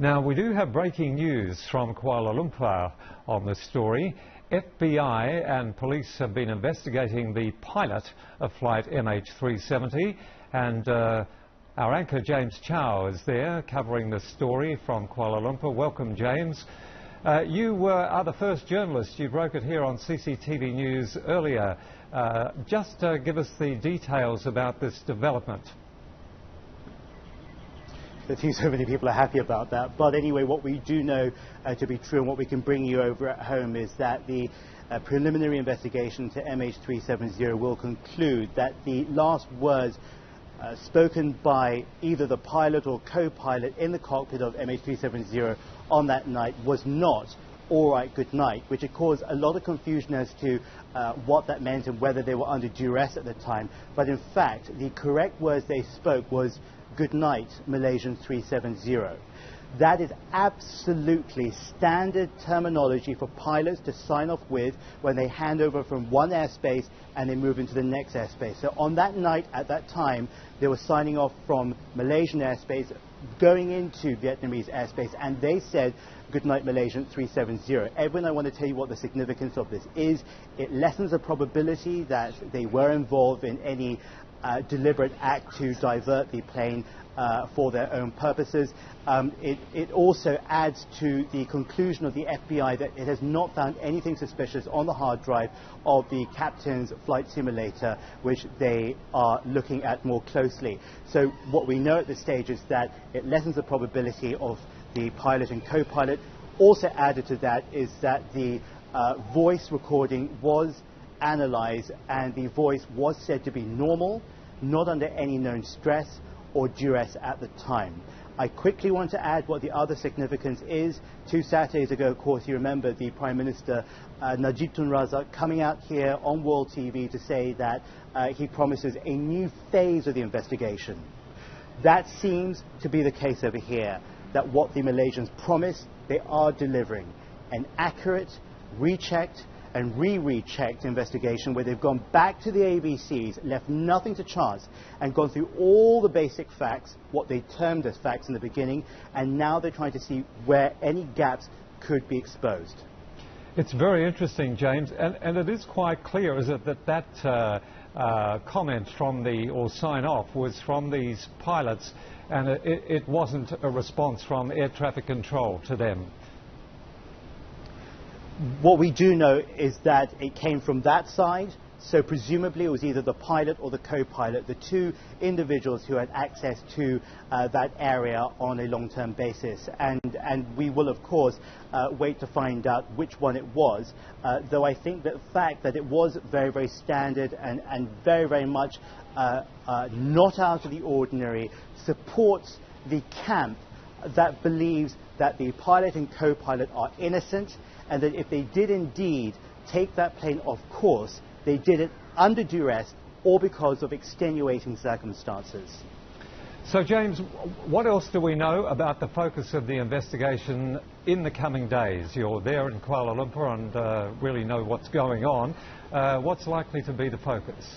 Now, we do have breaking news from Kuala Lumpur on this story. FBI and police have been investigating the pilot of flight MH370, and our anchor James Chow is there covering this story from Kuala Lumpur. Welcome, James. You are the first journalist. You broke it here on CCTV News earlier. Just give us the details about this development. I think so many people are happy about that. But anyway, what we do know to be true and what we can bring you over at home is that the preliminary investigation to MH370 will conclude that the last words spoken by either the pilot or co-pilot in the cockpit of MH370 on that night was not "all right, good night," which had caused a lot of confusion as to what that meant and whether they were under duress at the time. But in fact, the correct words they spoke was "good night, Malaysian 370." That is absolutely standard terminology for pilots to sign off with when they hand over from one airspace and they move into the next airspace. So on that night, at that time, they were signing off from Malaysian airspace, going into Vietnamese airspace, and they said, "Good night, Malaysian 370. Everyone, I want to tell you what the significance of this is. It lessens the probability that they were involved in any deliberate act to divert the plane for their own purposes. It also adds to the conclusion of the FBI that it has not found anything suspicious on the hard drive of the captain's flight simulator, which they are looking at more closely. So what we know at this stage is that it lessens the probability of the pilot and co-pilot. Also added to that is that the voice recording was analyzed, and the voice was said to be normal, not under any known stress or duress at the time. I quickly want to add what the other significance is. 2 Saturdays ago, of course, you remember the Prime Minister Najib Tun Razak coming out here on World TV to say that he promises a new phase of the investigation. That seems to be the case over here, that what the Malaysians promised, they are delivering. An accurate, rechecked and re-rechecked investigation where they've gone back to the ABCs, left nothing to chance, and gone through all the basic facts, what they termed as facts in the beginning, and now they're trying to see where any gaps could be exposed. It's very interesting, James, and it is quite clear, is it, that comment from or sign off was from these pilots, and it wasn't a response from air traffic control to them. What we do know is that it came from that side, so presumably it was either the pilot or the co-pilot, the two individuals who had access to that area on a long-term basis. And we will, of course, wait to find out which one it was, though I think that the fact that it was very, very standard and very, very much not out of the ordinary supports the camp that believes that the pilot and co-pilot are innocent, and that if they did indeed take that plane off course, they did it under duress or because of extenuating circumstances. So, James, what else do we know about the focus of the investigation in the coming days? You're there in Kuala Lumpur and really know what's going on. What's likely to be the focus?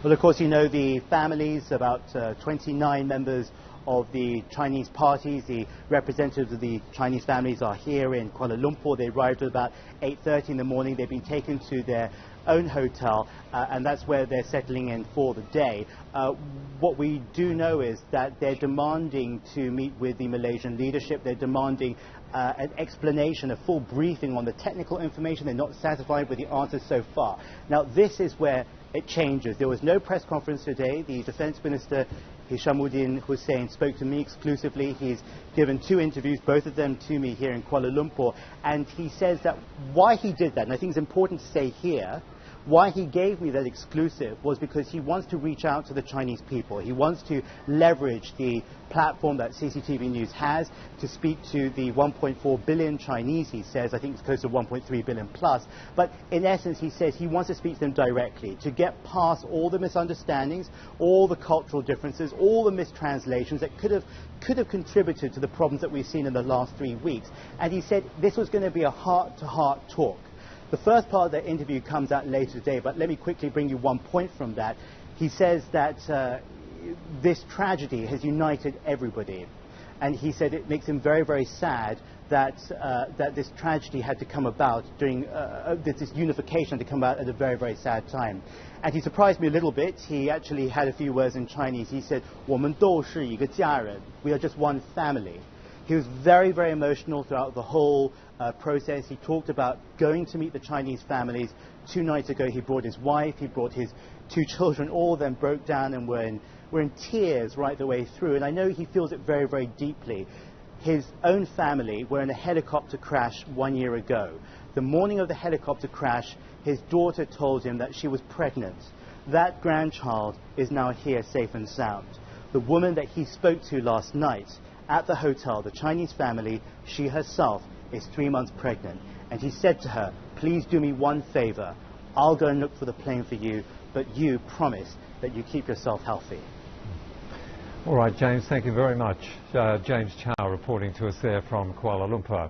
Well, of course, you know the families, about 29 members of the Chinese parties. The representatives of the Chinese families are here in Kuala Lumpur. They arrived at about 8:30 in the morning. They've been taken to their own hotel, and that's where they're settling in for the day. What we do know is that they're demanding to meet with the Malaysian leadership. They're demanding an explanation, a full briefing on the technical information. They're not satisfied with the answers so far. Now, this is where it changes. There was no press conference today. The Defence Minister Hishamuddin Hussein spoke to me exclusively. He's given 2 interviews, both of them to me here in Kuala Lumpur, and he says that why he did that, and I think it's important to say here, why he gave me that exclusive was because he wants to reach out to the Chinese people. He wants to leverage the platform that CCTV News has to speak to the 1.4 billion Chinese, he says. I think it's close to 1.3 billion plus. But in essence, he says he wants to speak to them directly, to get past all the misunderstandings, all the cultural differences, all the mistranslations that could have contributed to the problems that we've seen in the last 3 weeks. And he said this was going to be a heart-to-heart talk. The first part of the interview comes out later today, but let me quickly bring you one point from that. He says that this tragedy has united everybody. And he said it makes him very, very sad that, that this tragedy had to come about during, this unification had to come about at a very, very sad time. And he surprised me a little bit. He actually had a few words in Chinese. He said, 我们都是一个家人. We are just one family. He was very, very emotional throughout the whole process. He talked about going to meet the Chinese families. 2 nights ago, he brought his wife, he brought his 2 children, all of them broke down and were in tears right the way through. And I know he feels it very, very deeply. His own family were in a helicopter crash 1 year ago. The morning of the helicopter crash, his daughter told him that she was pregnant. That grandchild is now here safe and sound. The woman that he spoke to last night at the hotel, the Chinese family, she herself is 3 months pregnant. And he said to her, please do me one favor. I'll go and look for the plane for you, but you promise that you keep yourself healthy. All right, James, thank you very much. James Chow reporting to us there from Kuala Lumpur.